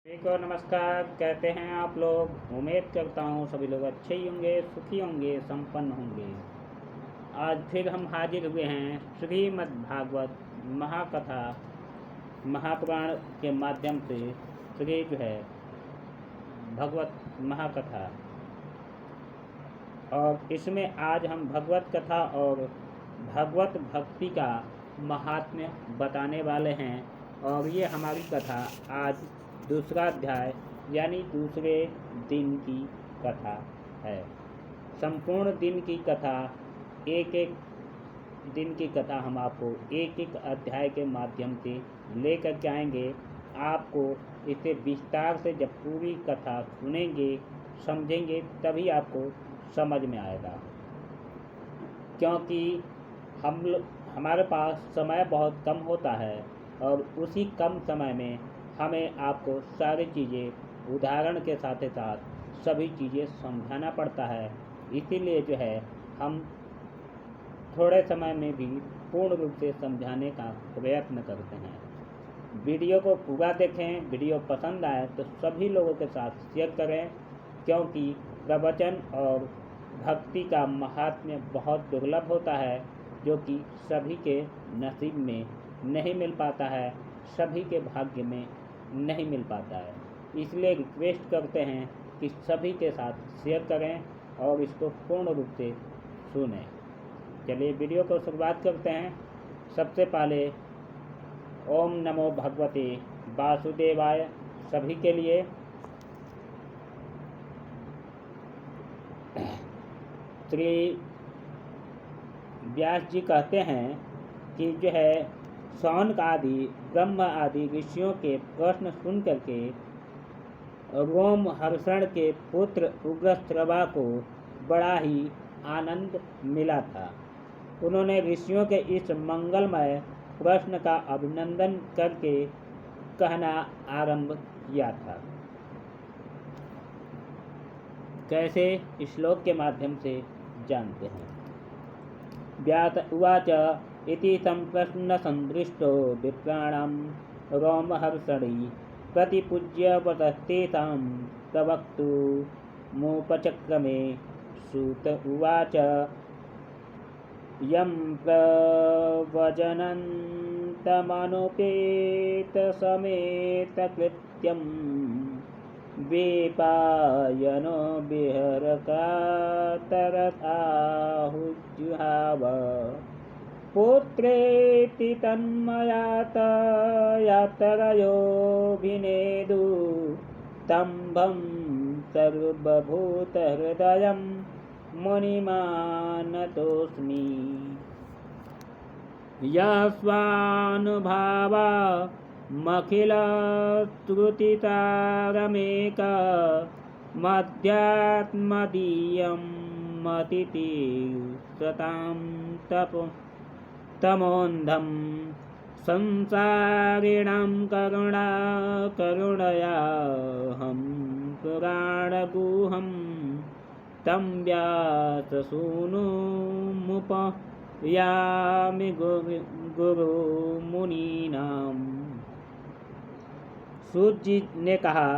सभी को नमस्कार। कैसे हैं आप लोग? उम्मीद करता हूँ सभी लोग अच्छे ही होंगे, सुखी होंगे, संपन्न होंगे। आज फिर हम हाजिर हुए हैं श्रीमद् भागवत महाकथा महापुराण के माध्यम से। श्री जो है भगवत महाकथा, और इसमें आज हम भगवत कथा और भगवत भक्ति का महात्म्य बताने वाले हैं। और ये हमारी कथा आज दूसरा अध्याय यानी दूसरे दिन की कथा है। संपूर्ण दिन की कथा, एक एक दिन की कथा हम आपको एक एक अध्याय के माध्यम से लेकर के आएंगे। आपको इसे विस्तार से जब पूरी कथा सुनेंगे, समझेंगे, तभी आपको समझ में आएगा। क्योंकि हमारे पास समय बहुत कम होता है और उसी कम समय में हमें आपको सारी चीज़ें उदाहरण के साथ साथ सभी चीज़ें समझाना पड़ता है। इसीलिए जो है हम थोड़े समय में भी पूर्ण रूप से समझाने का प्रयत्न करते हैं। वीडियो को पूरा देखें। वीडियो पसंद आए तो सभी लोगों के साथ शेयर करें, क्योंकि प्रवचन और भक्ति का महात्म्य बहुत दुर्लभ होता है, जो कि सभी के नसीब में नहीं मिल पाता है, सभी के भाग्य में नहीं मिल पाता है। इसलिए रिक्वेस्ट करते हैं कि सभी के साथ शेयर करें और इसको पूर्ण रूप से सुनें। चलिए वीडियो को शुरुआत करते हैं। सबसे पहले ओम नमो भगवते वासुदेवाय सभी के लिए। श्री व्यास जी कहते हैं कि जो है शौनक आदि ब्रह्म आदि ऋषियों के प्रश्न सुन करके रोमहर्षण के पुत्र उग्रश्रवा को बड़ा ही आनंद मिला था। उन्होंने ऋषियों के इस मंगलमय प्रश्न का अभिनंदन करके कहना आरंभ किया था। कैसे? श्लोक के माध्यम से जानते हैं। व्यास उवाच इति संप्रश्न संदृष्टो विप्राणां रोमहर्षणि प्रतिपूज्य वतस्तेषां प्रवक्तुमुपचक्रमे। सूत उवाच यं प्रवचनन्तमनुपेतसमेतकृत्यं वेपायनो विहरकातरसाहुजुहाव। पुत्रेति तन्मयातयातरयोभिनेदु तम्भं सर्वभूतहृदयं मुनिमानतोऽस्मि। यस्वानुभावामखिलस्तुतितारमेकमध्यात्मदीयं मतितीव्रतां तमोन्धं संसारिणां करुणयाहं पुराणगुहं तं व्याससूनुमुपयामि गुरुमुनीनाम्। सूत जी ने कहा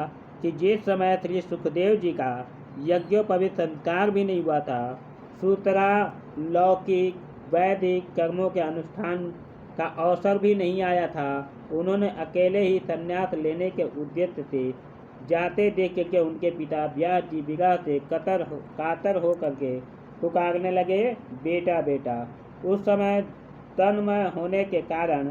कि जिस समय श्री सुखदेव जी का यज्ञोपवीत संस्कार भी नहीं हुआ था, सूतरा लौकिक वैदिक कर्मों के अनुष्ठान का अवसर भी नहीं आया था, उन्होंने अकेले ही संन्यास लेने के उद्देश्य से जाते देख के उनके पिता व्यास जी विरह से कातर हो करके पुकारने लगे, बेटा बेटा। उस समय तन्मय होने के कारण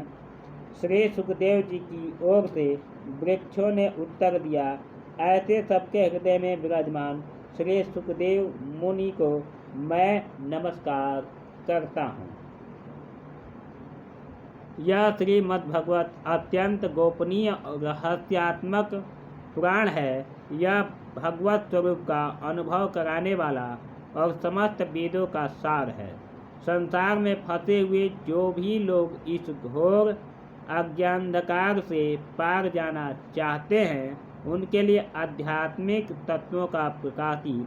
श्री सुखदेव जी की ओर से वृक्षों ने उत्तर दिया। ऐसे सबके हृदय में विराजमान श्री सुखदेव मुनि को मैं नमस्कार करता हूँ। यह श्रीमद्भगवत अत्यंत गोपनीय और रहस्यात्मक पुराण है। यह भगवत स्वरूप का अनुभव कराने वाला और समस्त वेदों का सार है। संसार में फंसे हुए जो भी लोग इस घोर अज्ञानंधकार से पार जाना चाहते हैं, उनके लिए आध्यात्मिक तत्वों का प्रकाशित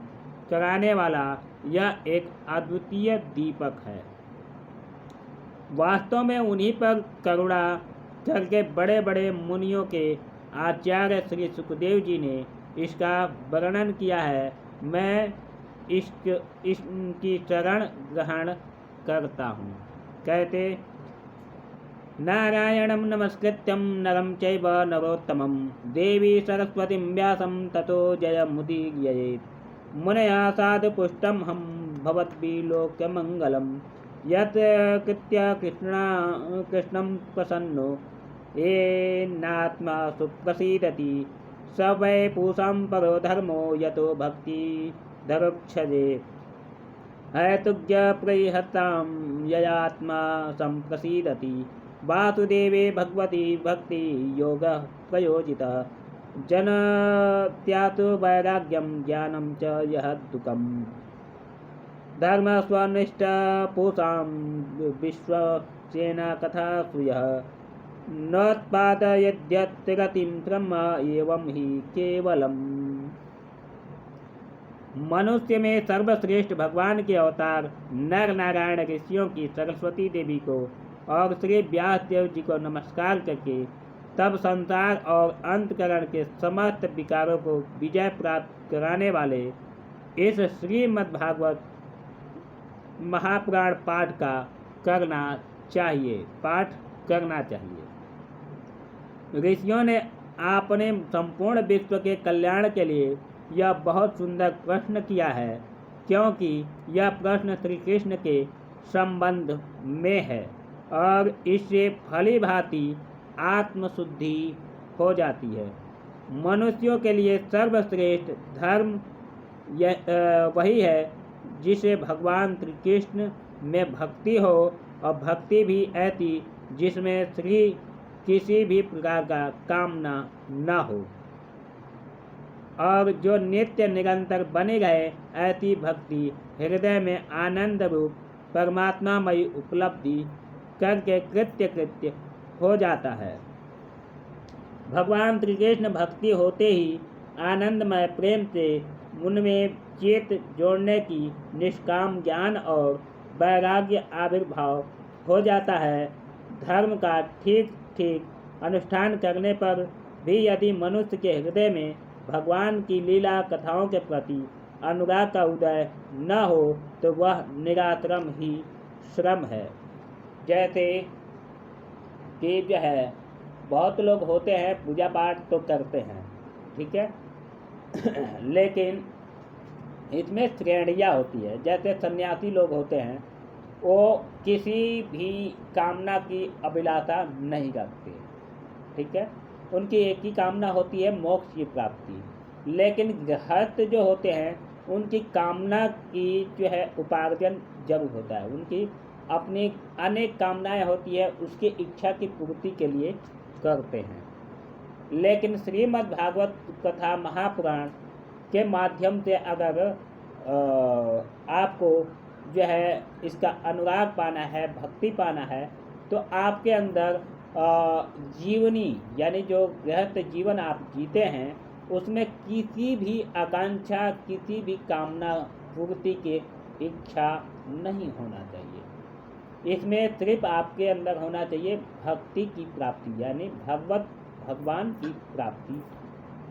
कराने वाला यह एक अद्वितीय दीपक है। वास्तव में उन्हीं पर करुणा करके बड़े बड़े मुनियों के आचार्य श्री सुखदेव जी ने इसका वर्णन किया है। मैं इसकी शरण ग्रहण करता हूँ। कहते नारायणं नमस्कृत्यं नरं चैव नरोत्तमं देवी सरस्वतीं व्यासं ततो जयमुदीरयेत्। मुनया साधुपुष्टं हम भवद्विलोक्यमङ्गलं यत् कृत्य कृष्णं प्रसन्नो येनात्मा सुप्रसीदति स वै पूषां परो धर्मो यतो भक्ति धरुक्षजे हैतुज्ञप्रैहतां ययात्मा संप्रसीदति वासुदेवे भगवती भक्ति योगः प्रयोजितः जनत्यातु वैराग्यं ज्ञानं च यः दुःखम् धर्म स्वनिष्ठ पूषां विश्वसेना कथा सूयः नोत्पादयद्यतिरतिं ब्रह्म एवं ही केवलम्। मनुष्य में सर्वश्रेष्ठ भगवान के अवतार नर नारायण ऋषियों की सरस्वती देवी को और श्री व्यास देव जी को नमस्कार करके तब संसार और अंतकरण के समस्त विकारों को विजय प्राप्त कराने वाले इस श्रीमद्भागवत महापुराण पाठ करना चाहिए। ऋषियों ने अपने संपूर्ण विश्व के कल्याण के लिए यह बहुत सुंदर प्रश्न किया है, क्योंकि यह प्रश्न श्री कृष्ण के संबंध में है और इससे भली भांति आत्मशुद्धि हो जाती है। मनुष्यों के लिए सर्वश्रेष्ठ धर्म वही है जिसे भगवान श्री कृष्ण में भक्ति हो, और भक्ति भी ऐसी जिसमें किसी भी प्रकार का कामना न हो और जो नित्य निरंतर बनी रहे। ऐसी भक्ति हृदय में आनंद रूप परमात्मामयी उपलब्धि करके कृत्य हो जाता है। भगवान श्री कृष्ण भक्ति होते ही आनंदमय प्रेम से उनमें चित्त जोड़ने की निष्काम ज्ञान और वैराग्य आविर्भाव हो जाता है। धर्म का ठीक अनुष्ठान करने पर भी यदि मनुष्य के हृदय में भगवान की लीला कथाओं के प्रति अनुराग का उदय न हो तो वह निराश्रम ही श्रम है। जैसे कि जो है बहुत लोग होते हैं पूजा पाठ तो करते हैं, ठीक है लेकिन इसमें श्रेणियाँ होती है। जैसे सन्यासी लोग होते हैं, वो किसी भी कामना की अभिलाषा नहीं रखते, ठीक है। उनकी एक ही कामना होती है मोक्ष की प्राप्ति। लेकिन गृहस्थ जो होते हैं उनकी कामना की जो है उपार्जन जरूर होता है। उनकी अपनी अनेक कामनाएं होती है, उसकी इच्छा की पूर्ति के लिए करते हैं। लेकिन श्रीमद् भागवत कथा महापुराण के माध्यम से अगर आपको जो है इसका अनुराग पाना है, भक्ति पाना है, तो आपके अंदर जीवनी यानी जो गृहस्थ जीवन आप जीते हैं उसमें किसी भी आकांक्षा, किसी भी कामना पूर्ति की इच्छा नहीं होना चाहिए। इसमें सिर्फ आपके अंदर होना चाहिए भक्ति की प्राप्ति, यानी भगवान की प्राप्ति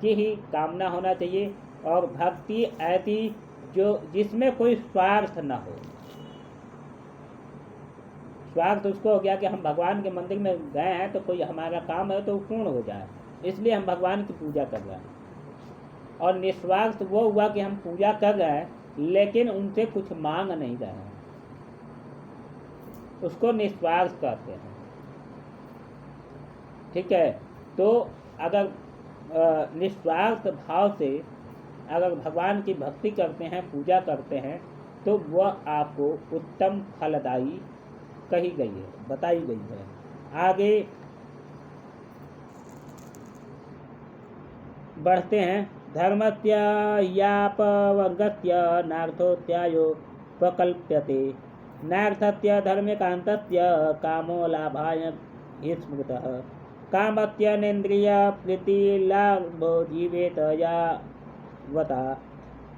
की ही कामना होना चाहिए। और भक्ति ऐसी जो जिसमें कोई स्वार्थ न हो। स्वार्थ उसको हो गया कि हम भगवान के मंदिर में गए हैं तो कोई हमारा काम है तो पूर्ण हो जाए, इसलिए हम भगवान की पूजा कर रहे हैं। और निस्वार्थ वो हुआ कि हम पूजा कर रहे हैं लेकिन उनसे कुछ मांग नहीं रहे हैं, उसको निस्वार्थ कहते हैं, ठीक है। तो अगर निस्वार्थ भाव से अगर भगवान की भक्ति करते हैं, पूजा करते हैं, तो वह आपको उत्तम फलदायी कही गई है, बताई गई है। आगे बढ़ते हैं। धर्मस्य यापवर्गस्य नार्थोत्यायो प्रकल्प्यते नार्थस्य धर्मकान्तस्य कामो लाभाय हि स्मृतः कामस्य नेन्द्रिय प्रीतिलाभो जीवेत यावता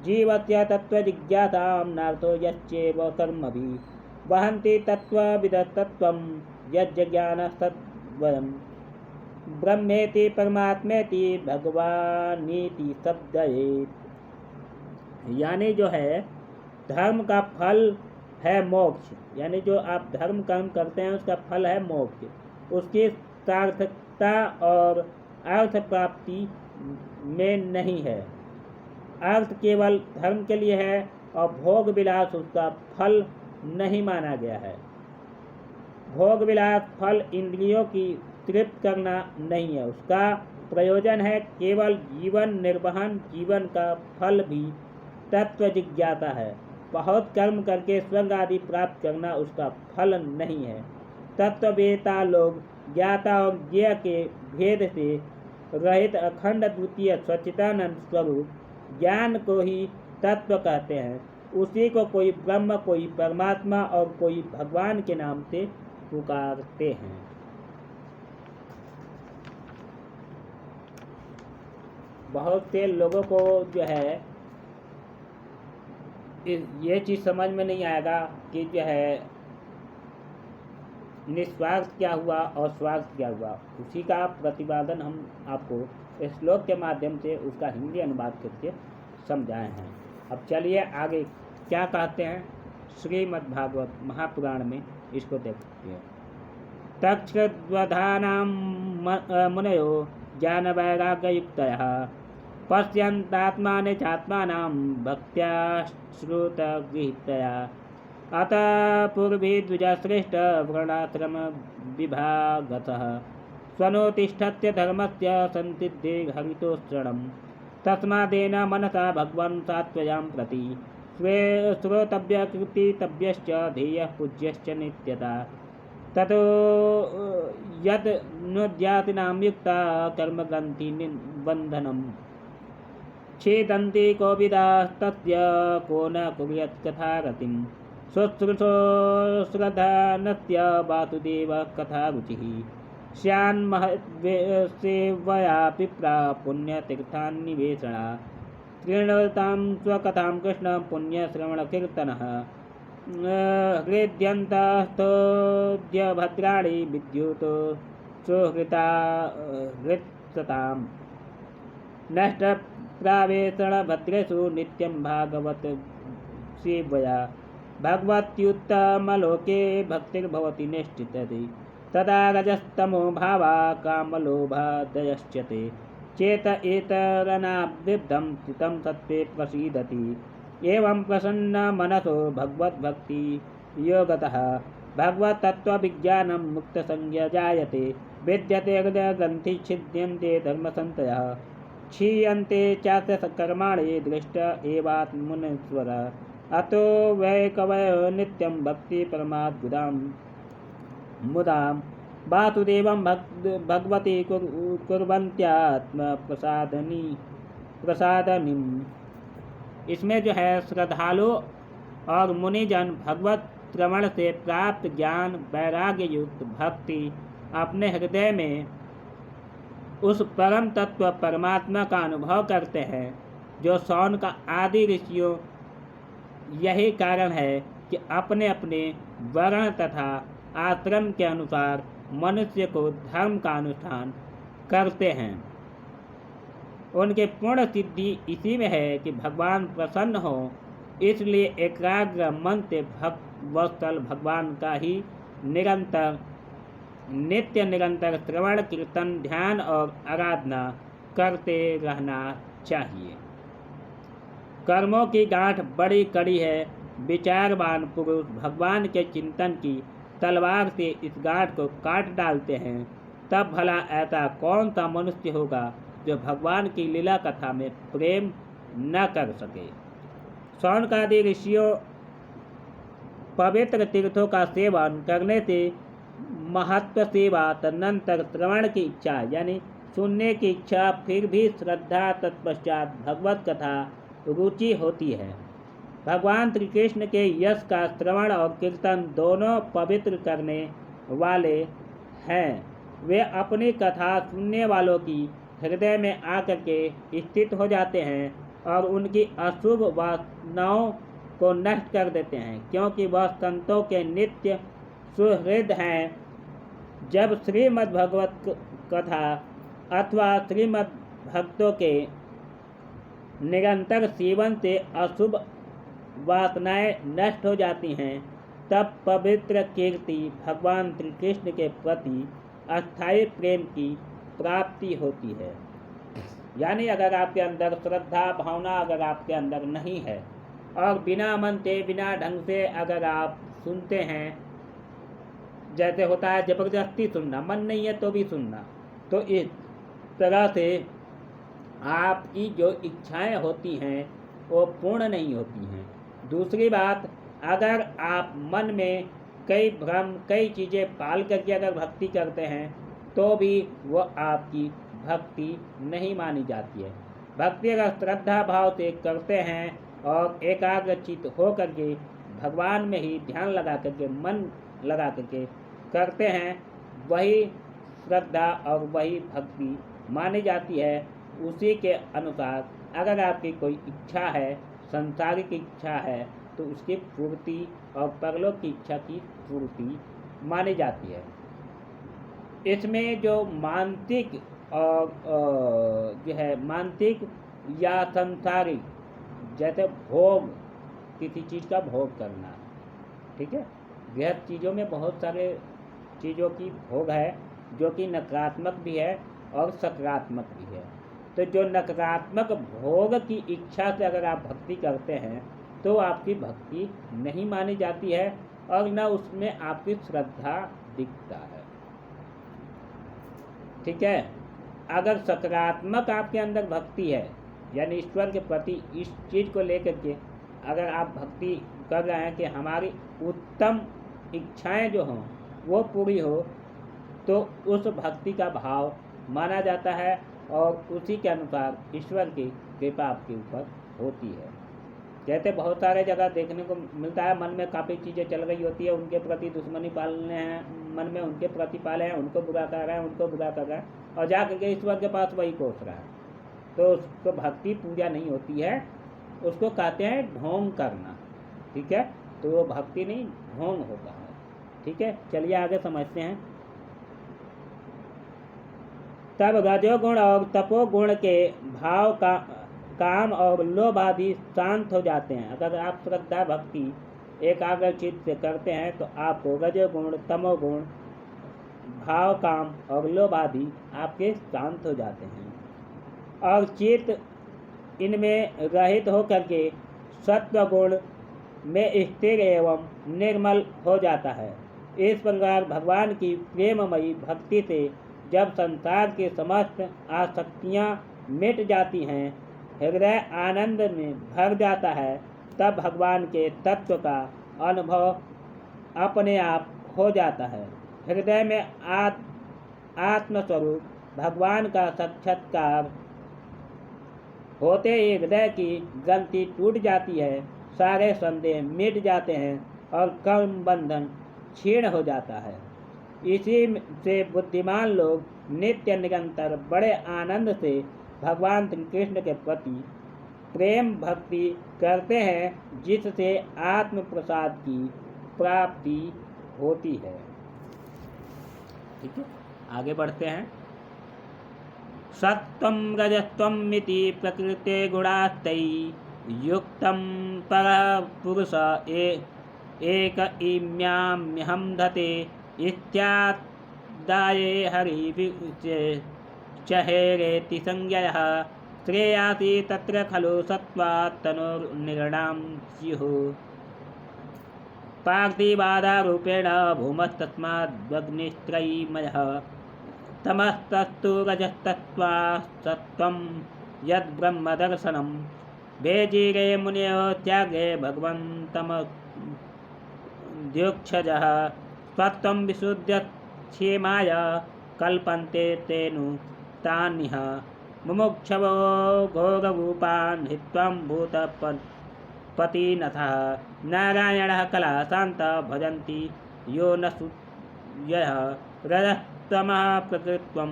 जीवस्य तत्त्वजिज्ञासां नार्थो यश्चैव कर्मभिः वहन्ति तत्त्वविदस्तत्त्वं यज्ज्ञानस्तद्वयम् ब्रह्मेति परमात्मेति भगवानीति शब्दये। यानी जो है धर्म का फल है मोक्ष, यानी जो आप धर्म कर्म करते हैं उसका फल है मोक्ष। उसकी सार्थकता और अर्थ प्राप्ति में नहीं है। अर्थ केवल धर्म के लिए है और भोग विलास उसका फल नहीं माना गया है। भोग विलास फल इंद्रियों की तृप्त करना नहीं है, उसका प्रयोजन है केवल जीवन निर्वहन। जीवन का फल भी तत्व जिज्ञासा है। बहुत कर्म करके स्वर्ग आदि प्राप्त करना उसका फल नहीं है। तत्ववेता लोग ज्ञाता और ज्ञेय के भेद से रहित अखंड द्वितीय सच्चिदानंद स्वरूप ज्ञान को ही तत्व कहते हैं। उसी को कोई ब्रह्म, कोई परमात्मा और कोई भगवान के नाम से पुकारते हैं। बहुत से लोगों को जो है ये चीज़ समझ में नहीं आएगा कि जो है निस्वार्थ क्या हुआ और स्वार्थ क्या हुआ। उसी का प्रतिपादन हम आपको इस श्लोक के माध्यम से उसका हिंदी अनुवाद करके समझाए हैं। अब चलिए आगे क्या कहते हैं श्रीमद् भागवत महापुराण में, इसको देखते हैं। तक्षद्वधानां मुनयो ज्ञान वैराग्ययुक्तयः पश्यन्तात्माने चात्मानां भक्त्या श्रुतगृहीतया। अतः पूर्वी द्विजश्रेष्ठ वर्णाश्रम विभागतः स्वनोतिष्ठत्य धर्मस्य संसिद्धे हरितोषणम्। तस्मादेन मनसा भगवान् सात्वयां प्रति स्वे श्रोतव्य कीर्तितव्यश्च ध्येयः पूज्यश्च नित्यता। ततो यद् नुद्यातिनां युक्ता कर्मग्रन्थि बन्धनं छेदन्ति कोविदास्तस्य को न कुर्यात् कथारतिं। शुश्रूषो श्रद्धानस्य वासुदेवः कथारुचिः स्यान्महद्सेवया पिप्रा पुण्यतीर्थान्निवेशना। कृणोतां स्वकथां कृष्ण पुण्यश्रवणकीर्तनः हृद्यन्तस्तोऽद्य भद्राणि विद्युत सुहृता हृत्सताम्। नष्टप्रावेशणभद्रेषु नित्यं भागवत सेवया। भगवत्युत्तमलोके भक्तिर्भवति निष्ठितति। तदा रजस्तमो भावा कामलोभादयश्चते। चेत एतरनाविद्धं स्थितं सत्त्वे प्रसीदति। एवं प्रसन्न मनसो भगवद्भक्ति योगतः भगवत्तत्त्वविज्ञानं मुक्तसंज्ञा जायते। विद्यते हृदयग्रन्थि छिद्यन्ते धर्मसंशयः क्षीयन्ते चास्य कर्माणि दृष्ट एवात्मनेश्वर। अतो वै कवयो नित्यं भक्ति परमाद्भुतां मुदां वासुदेवं भगवती कुर्वन्त्यात्मप्रसादनीम्। इसमें जो है श्रद्धालु और मुनिजन भगवत श्रवण से प्राप्त ज्ञान वैराग्य युक्त भक्ति अपने हृदय में उस परम तत्व परमात्मा का अनुभव करते हैं जो सौन का आदि ऋषियों। यही कारण है कि अपने अपने वर्ण तथा आश्रम के अनुसार मनुष्य को धर्म का अनुष्ठान करते हैं। उनके पूर्ण सिद्धि इसी में है कि भगवान प्रसन्न हो, इसलिए एकाग्र मन से भक्तवत्सल भगवान का ही नित्य निरंतर श्रवण कीर्तन ध्यान और आराधना करते रहना चाहिए। कर्मों की गांठ बड़ी कड़ी है। विचारवान पुरुष भगवान के चिंतन की तलवार से इस गांठ को काट डालते हैं। तब भला ऐसा कौन सा मनुष्य होगा जो भगवान की लीला कथा में प्रेम न कर सके। शौनकादि ऋषियों पवित्र तीर्थों का सेवन करने से महत्व सेवा तदनंतर श्रवण की इच्छा यानी सुनने की इच्छा फिर भी श्रद्धा तत्पश्चात भगवत कथा रुचि होती है। भगवान श्री कृष्ण के यश का श्रवण और कीर्तन दोनों पवित्र करने वाले हैं। वे अपनी कथा सुनने वालों की हृदय में आकर के स्थित हो जाते हैं और उनकी अशुभ वासनाओं को नष्ट कर देते हैं, क्योंकि वह संतों के नित्य सुहृद हैं। जब श्रीमद् भगवत कथा अथवा श्रीमद् भक्तों के निरंतर सेवन से अशुभ वासनाएं नष्ट हो जाती हैं, तब पवित्र कीर्ति भगवान श्री कृष्ण के प्रति अस्थायी प्रेम की प्राप्ति होती है। यानी अगर आपके अंदर श्रद्धा भावना अगर आपके अंदर नहीं है और बिना मन से बिना ढंग से अगर आप सुनते हैं, जैसे होता है जबरदस्ती सुनना, मन नहीं है तो भी सुनना, तो इस तरह से आपकी जो इच्छाएं होती हैं वो पूर्ण नहीं होती हैं। दूसरी बात, अगर आप मन में कई भ्रम कई चीज़ें पाल करके अगर भक्ति करते हैं तो भी वो आपकी भक्ति नहीं मानी जाती है। भक्ति अगर श्रद्धा भाव से करते हैं और एकाग्रचित हो करके भगवान में ही ध्यान लगा करके मन लगा करके करते हैं, वही श्रद्धा और वही भक्ति मानी जाती है। उसी के अनुसार अगर आपकी कोई इच्छा है, संसारिक इच्छा है, तो उसकी पूर्ति और परलोक की इच्छा की पूर्ति मानी जाती है। इसमें जो मानसिक और जो है मानसिक या संसारिक, जैसे भोग, किसी चीज़ का भोग करना, ठीक है, गृहस्थ चीज़ों में बहुत सारे चीज़ों की भोग है जो कि नकारात्मक भी है और सकारात्मक भी है। तो जो नकारात्मक भोग की इच्छा से अगर आप भक्ति करते हैं तो आपकी भक्ति नहीं मानी जाती है और न उसमें आपकी श्रद्धा दिखता है, ठीक है। अगर सकारात्मक आपके अंदर भक्ति है, यानी ईश्वर के प्रति इस चीज़ को लेकर के अगर आप भक्ति कर रहे हैं कि हमारी उत्तम इच्छाएं जो हों वो पूरी हो, तो उस भक्ति का भाव माना जाता है और उसी के अनुसार ईश्वर की कृपा आपके ऊपर होती है। जैसे बहुत सारे जगह देखने को मिलता है, मन में काफ़ी चीज़ें चल रही होती है, उनके प्रति दुश्मनी पालने हैं, मन में उनके प्रति पाले हैं, उनको बुरा कर रहे हैं, उनको बुरा कर रहे हैं और जा करके ईश्वर के पास वही कोस रहा है, तो उसको भक्ति पूजा नहीं होती है, उसको कहते हैं ढोंग करना, ठीक है। तो वो भक्ति नहीं, ढोंग होता है, ठीक है। चलिए आगे समझते हैं। तब रजोगुण और तपोगुण के भाव का काम और लोभ आदि शांत हो जाते हैं। अगर आप श्रद्धा भक्ति एकाग्रचित से करते हैं तो आपको रजोगुण तमोगुण भाव काम और लोभ आदि आपके शांत हो जाते हैं और चित्त इनमें रहित होकर के सत्वगुण में स्थिर एवं निर्मल हो जाता है। इस प्रकार भगवान की प्रेममयी भक्ति से जब संसार की समस्त आसक्तियाँ मिट जाती हैं, हृदय आनंद में भर जाता है, तब भगवान के तत्व का अनुभव अपने आप हो जाता है। हृदय में आत्मस्वरूप भगवान का साक्षात्कार होते ही हृदय की ग्रंथि टूट जाती है, सारे संदेह मिट जाते हैं और कर्म बंधन क्षीण हो जाता है। इसी से बुद्धिमान लोग नित्य निरंतर बड़े आनंद से भगवान श्री कृष्ण के प्रति प्रेम भक्ति करते हैं, जिससे आत्म प्रसाद की प्राप्ति होती है। ठीक है, आगे बढ़ते हैं। सत्वं रजस्त्वं मिति प्रकृते गुणास्तै युक्तं परपुरुष एक इम्याम्यहं धते इत्यादाये हरि चहेरेति संज्ञयः श्रेयासि तत्र खलु सत्त्वात् तनुर्निर्णां स्युः पार्थिवाधारूपेण भूमस्तस्माद्वग्नित्रयीमयः तमस्तस्तु रजस्तत्त्वात् सत्त्वं यद्ब्रह्मदर्शनं भेजिरे मुनयो त्यागे भगवन्तमद्योक्षजः सत्त्वं विशुद्धक्षेमाय कल्पन्ते तेनु तान्यः मुमुक्षवो घोररूपान् हित्वं भूतपतिनथः नारायणः कलाशान्तः भजन्ति यो न सूयः रजस्तमः प्रकृत्वं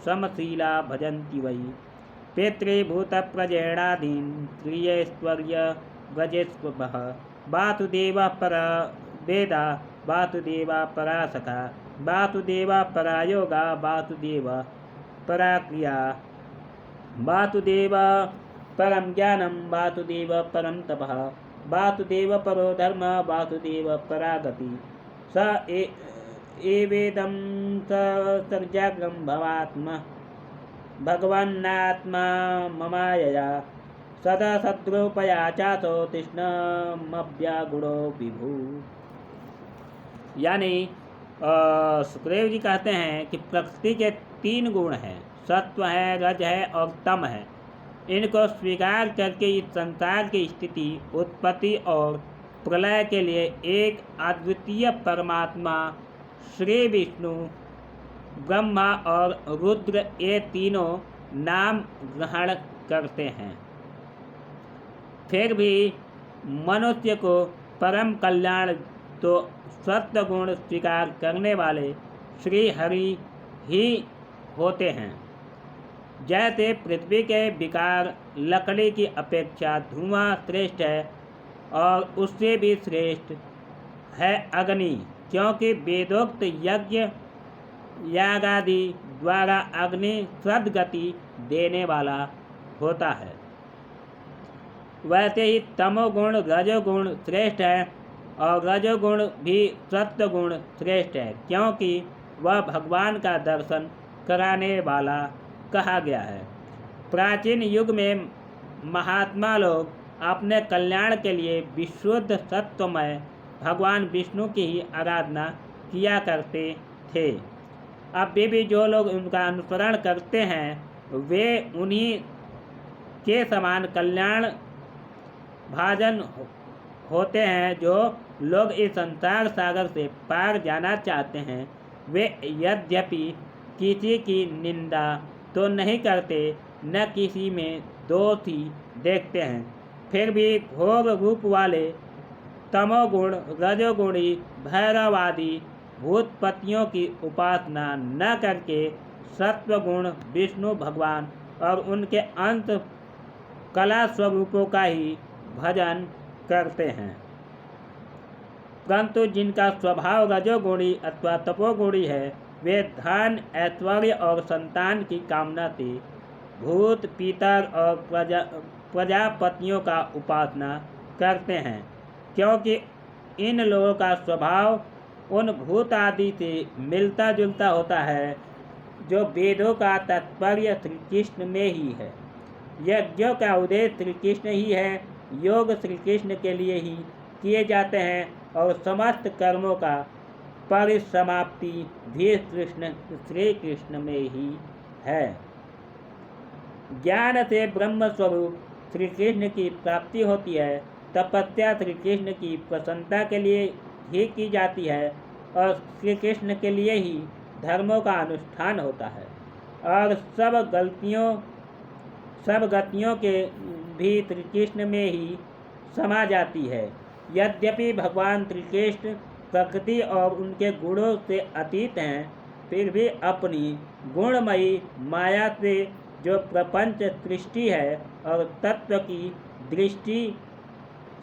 समशीला भजन्ति वै पितृभूतप्रजेणादीन् क्रियेश्वर्य गजेष्वभः वासुदेवः परा वेदा वासुदेवा परासखा वासुदेवा परायोगा वासुदेव पराक्रिया। वासुदेव परम ज्ञानम, वासुदेव परम तपः, वासुदेव परो धर्म, वासुदेव परागति। स एवेदं सर्जाग्रम भवात्मा भगवन्नात्मा ममायया सदा सद्रूपया चासो तृष्णमव्यागुणो विभु। यानी सुखदेव जी कहते हैं कि प्रकृति के 3 गुण हैं, सत्व है, रज है और तम है। इनको स्वीकार करके इस संसार की स्थिति, उत्पत्ति और प्रलय के लिए एक अद्वितीय परमात्मा श्री विष्णु, ब्रह्मा और रुद्र ये तीनों नाम ग्रहण करते हैं। फिर भी मनुष्य को परम कल्याण तो सत्य गुण स्वीकार करने वाले श्री हरि ही होते हैं। जैसे पृथ्वी के विकार लकड़ी की अपेक्षा धुआं श्रेष्ठ है और उससे भी श्रेष्ठ है अग्नि, क्योंकि वेदोक्त यज्ञ यागादि द्वारा अग्नि सद्गति देने वाला होता है। वैसे ही तमोगुण रजोगुण श्रेष्ठ है और रजोगुण भी सत्वगुण श्रेष्ठ है, क्योंकि वह भगवान का दर्शन कराने वाला कहा गया है। प्राचीन युग में महात्मा लोग अपने कल्याण के लिए विशुद्ध सत्वमय भगवान विष्णु की ही आराधना किया करते थे। अब भी जो लोग उनका अनुसरण करते हैं वे उन्हीं के समान कल्याण भाजन होते हैं। जो लोग इस संसार सागर से पार जाना चाहते हैं वे यद्यपि किसी की निंदा तो नहीं करते, न किसी में दोष ही देखते हैं, फिर भी घोर रूप वाले तमोगुण रजोगुणी भैरवादी भूतपतियों की उपासना न करके सत्वगुण विष्णु भगवान और उनके अंत कला स्वरूपों का ही भजन करते हैं। परंतु जिनका स्वभाव रजोगुणी अथवा तपोगुणी है वे धन, ऐश्वर्य और संतान की कामना से भूत, पितर और प्रजापतियों का उपासना करते हैं, क्योंकि इन लोगों का स्वभाव उन भूत आदि से मिलता जुलता होता है जो वेदों का तात्पर्य श्री कृष्ण में ही है। यज्ञों का उद्देश्य श्री कृष्ण ही है, योग श्री कृष्ण के लिए ही किए जाते हैं और समस्त कर्मों का परिसमाप्ति भी श्री कृष्ण में ही है। ज्ञान से ब्रह्म स्वरूप श्री कृष्ण की प्राप्ति होती है। तपस्या श्री कृष्ण की प्रसन्नता के लिए ही की जाती है और श्री कृष्ण के लिए ही धर्मों का अनुष्ठान होता है और सब गतियों के भी श्री कृष्ण में ही समा जाती है। यद्यपि भगवान श्री कृष्ण प्रकृति और उनके गुणों से अतीत हैं, फिर भी अपनी गुणमयी माया से जो प्रपंच सृष्टि है और तत्व की दृष्टि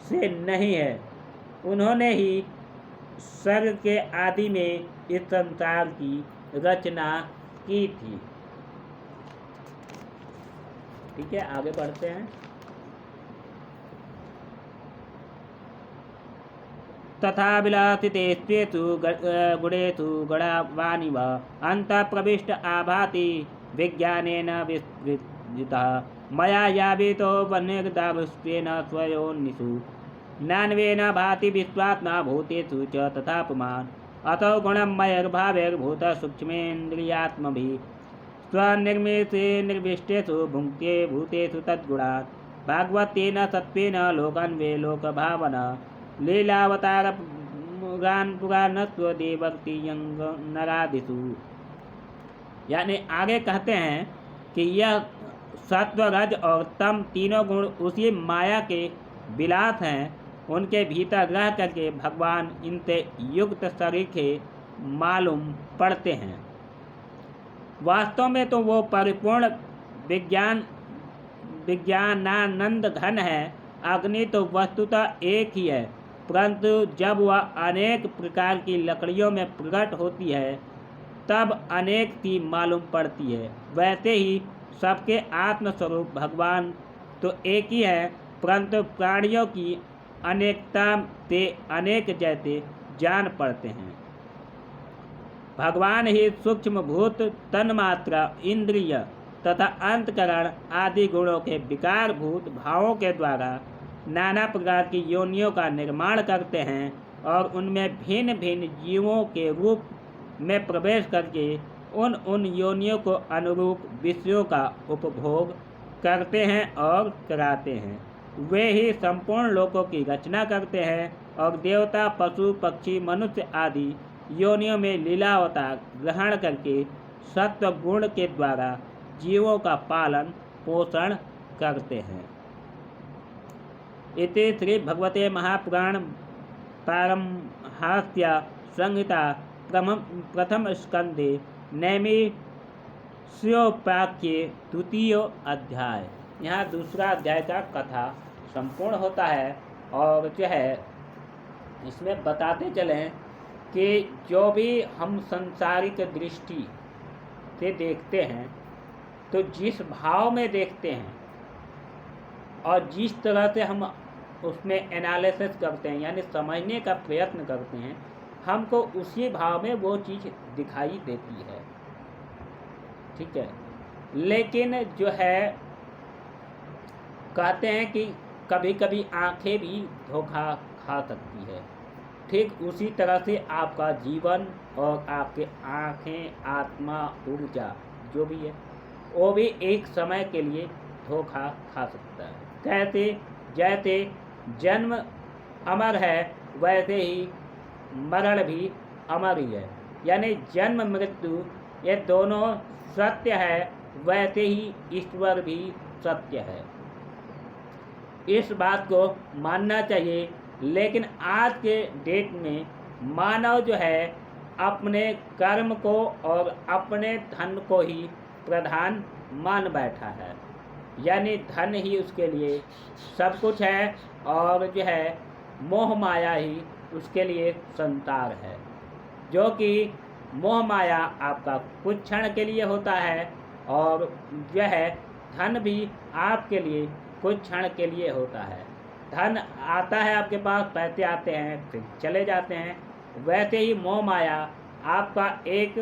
से नहीं है, उन्होंने ही स्वर्ग के आदि में इस संसार की रचना की थी। ठीक है, आगे बढ़ते हैं। तथा विलासितेषु गुणेषु गणवानिव अन्तः प्रविष्ट आभाति विज्ञानेन विस्मृतः मया यावितो वन्यदावस्त्वेन स्वयोनिषु नान्वेन भाति विश्वात्मा भूतेषु च तथा पुमान् अतो गुणमयर्भावैर्भूतः सूक्ष्मेन्द्रियात्मभिः स्वनिर्मिते निर्विष्टेषु भुङ्क्ते भूतेषु तद्गुणात् भागवतेन सत्त्वेन लोकान्वे लोकभावना लीलावतार पुराणस्व देवक्ति नरादिषु। यानी आगे कहते हैं कि यह सत्व, रज और तम तीनों गुण उसी माया के विलास हैं। उनके भीतर रह करके भगवान इनसे युक्त सरीखे मालूम पड़ते हैं। वास्तव में तो वो परिपूर्ण विज्ञानानंद घन है। अग्नि तो वस्तुतः एक ही है, परंतु जब वह अनेक प्रकार की लकड़ियों में प्रकट होती है तब अनेक सी मालूम पड़ती है। वैसे ही सबके आत्मस्वरूप भगवान तो एक ही है, परंतु प्राणियों की अनेकता से अनेक जैसे जान पड़ते हैं। भगवान ही सूक्ष्म भूत, तन्मात्रा, इंद्रिय तथा अंतकरण आदि गुणों के विकारभूत भावों के द्वारा नाना प्रकार की योनियों का निर्माण करते हैं और उनमें भिन्न भिन्न जीवों के रूप में प्रवेश करके उन योनियों को अनुरूप विषयों का उपभोग करते हैं और कराते हैं। वे ही संपूर्ण लोकों की रचना करते हैं और देवता, पशु, पक्षी, मनुष्य आदि योनियों में लीलावतार ग्रहण करके सत्व गुण के द्वारा जीवों का पालन पोषण करते हैं। इति श्री भगवते महापुराण पारमहंस्य संहिता प्रथम स्कंदे नैमिषोपाख्ये द्वितीय अध्याय। यहाँ दूसरा अध्याय का कथा संपूर्ण होता है और जो है इसमें बताते चलें कि जो भी हम संसारिक दृष्टि से देखते हैं, तो जिस भाव में देखते हैं और जिस तरह से हम उसमें एनालिसिस करते हैं यानी समझने का प्रयत्न करते हैं, हमको उसी भाव में वो चीज़ दिखाई देती है। ठीक है, लेकिन जो है कहते हैं कि कभी कभी आंखें भी धोखा खा सकती है। ठीक उसी तरह से आपका जीवन और आपके आंखें, आत्मा, ऊर्जा जो भी है वो भी एक समय के लिए धोखा खा सकता है। कहते जैसे जन्म अमर है वैसे ही मरण भी अमर ही है, यानी जन्म मृत्यु ये दोनों सत्य है, वैसे ही ईश्वर भी सत्य है। इस बात को मानना चाहिए। लेकिन आज के डेट में मानव जो है अपने कर्म को और अपने धन को ही प्रधान मान बैठा है, यानी धन ही उसके लिए सब कुछ है और जो है मोह माया ही उसके लिए संसार है। जो कि मोह माया आपका कुछ क्षण के लिए होता है और जो है धन भी आपके लिए कुछ क्षण के लिए होता है। धन आता है आपके पास, पैसे आते हैं फिर चले जाते हैं। वैसे ही मोह माया आपका एक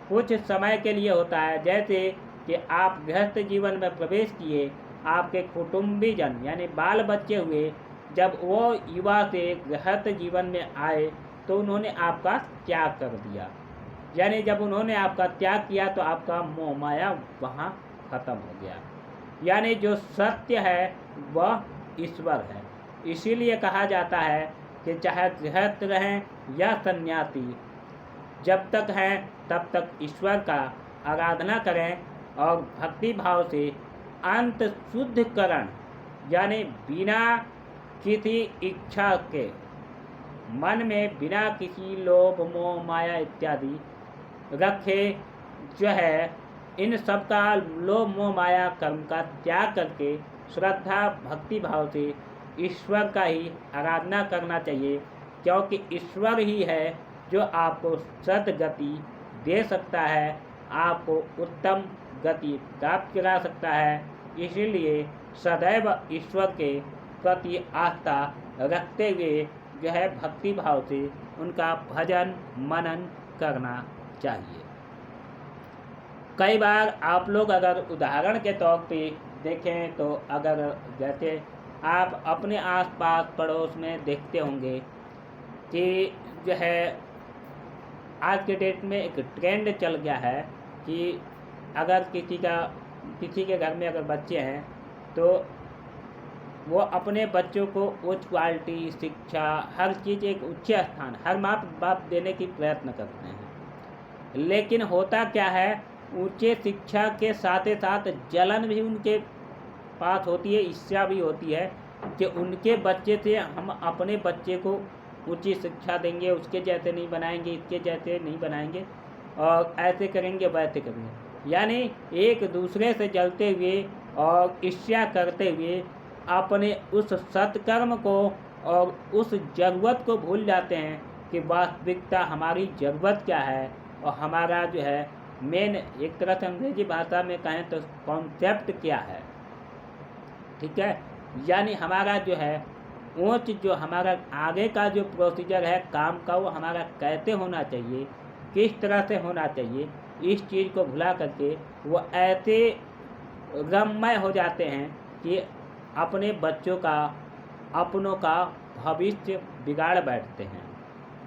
कुछ समय के लिए होता है। जैसे कि आप गृहस्थ जीवन में प्रवेश किए, आपके कुटुंबीजन यानी बाल बच्चे हुए, जब वो युवा से गृहस्थ जीवन में आए तो उन्होंने आपका त्याग कर दिया। यानी जब उन्होंने आपका त्याग किया तो आपका मोह माया वहाँ खत्म हो गया। यानी जो सत्य है वह ईश्वर है। इसीलिए कहा जाता है कि चाहे गृहस्थ रहें या सन्यासी, जब तक हैं तब तक ईश्वर का आराधना करें और भक्ति भाव से अंत शुद्धकरण यानी बिना किसी इच्छा के मन में बिना किसी लोभ मोह माया इत्यादि रखे जो है इन सब का लोभ मोह माया कर्म का त्याग करके श्रद्धा भक्ति भाव से ईश्वर का ही आराधना करना चाहिए। क्योंकि ईश्वर ही है जो आपको सद्गति दे सकता है, आपको उत्तम गति प्राप्त करा सकता है। इसीलिए सदैव ईश्वर के प्रति आस्था रखते हुए जो है भक्ति भाव से उनका भजन मनन करना चाहिए। कई बार आप लोग अगर उदाहरण के तौर पे देखें तो अगर जैसे आप अपने आसपास पड़ोस में देखते होंगे कि जो है आज के डेट में एक ट्रेंड चल गया है कि अगर किसी के घर में अगर बच्चे हैं तो वो अपने बच्चों को उच्च क्वालिटी शिक्षा हर चीज़ एक उच्च स्थान हर माँ बाप देने की प्रयत्न करते हैं। लेकिन होता क्या है, ऊंचे शिक्षा के साथ साथ जलन भी उनके पास होती है, ईर्ष्या भी होती है कि उनके बच्चे से हम अपने बच्चे को ऊंची शिक्षा देंगे, उसके जैसे नहीं बनाएंगे, इसके जैसे नहीं बनाएंगे और ऐसे करेंगे वैसे करेंगे। यानी एक दूसरे से जलते हुए और ईर्ष्या करते हुए अपने उस सत्कर्म को और उस ज़रूरत को भूल जाते हैं कि वास्तविकता हमारी ज़रूरत क्या है। और हमारा जो है मेन, एक तरह से अंग्रेजी भाषा में कहें तो कॉन्सेप्ट क्या है, ठीक है। यानी हमारा जो है जो हमारा आगे का जो प्रोसीजर है काम का, वो हमारा कैसे होना चाहिए, किस तरह से होना चाहिए, इस चीज़ को भुला करके वो ऐसे गममय हो जाते हैं कि अपने बच्चों का, अपनों का भविष्य बिगाड़ बैठते हैं।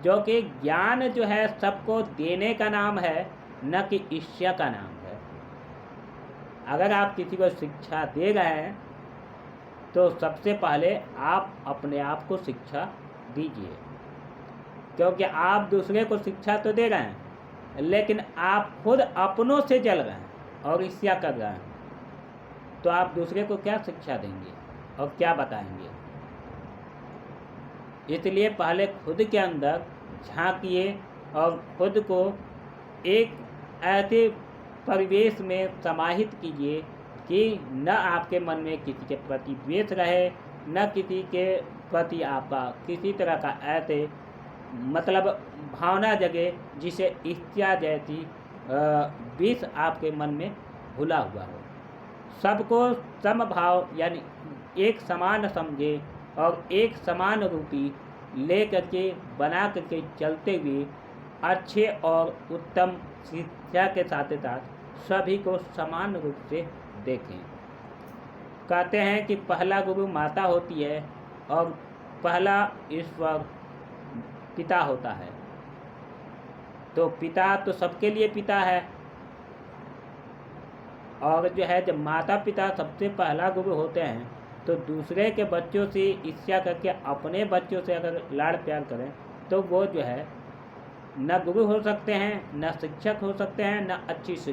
जो कि ज्ञान जो है सबको देने का नाम है, न कि ईर्ष्या का नाम है। अगर आप किसी को शिक्षा दे रहे हैं तो सबसे पहले आप अपने आप को शिक्षा दीजिए, क्योंकि आप दूसरे को शिक्षा तो दे रहे हैं लेकिन आप खुद अपनों से जल रहे हैं और ईर्ष्या कर रहे हैं, तो आप दूसरे को क्या शिक्षा देंगे और क्या बताएंगे। इसलिए पहले खुद के अंदर झांकिए और खुद को एक ऐसे परिवेश में समाहित कीजिए कि न आपके मन में किसी के प्रति द्वेष रहे, न किसी के प्रति आपका किसी तरह का ऐसे मतलब भावना जगे जिसे ईर्ष्या जैसी विष आपके मन में घुला हुआ हो। सबको समभाव यानी एक समान समझे और एक समान रूपी ले करके बना करके चलते हुए अच्छे और उत्तम शिक्षा के साथ साथ सभी को समान रूप से देखें। कहते हैं कि पहला गुरु माता होती है और पहला ईश्वर पिता होता है। तो पिता तो सबके लिए पिता है, और जो है जब माता पिता सबसे पहला गुरु होते हैं तो दूसरे के बच्चों से ईर्ष्या करके अपने बच्चों से अगर लाड़ प्यार करें तो वो जो है न गुरु हो सकते हैं, न शिक्षक हो सकते हैं, न अच्छी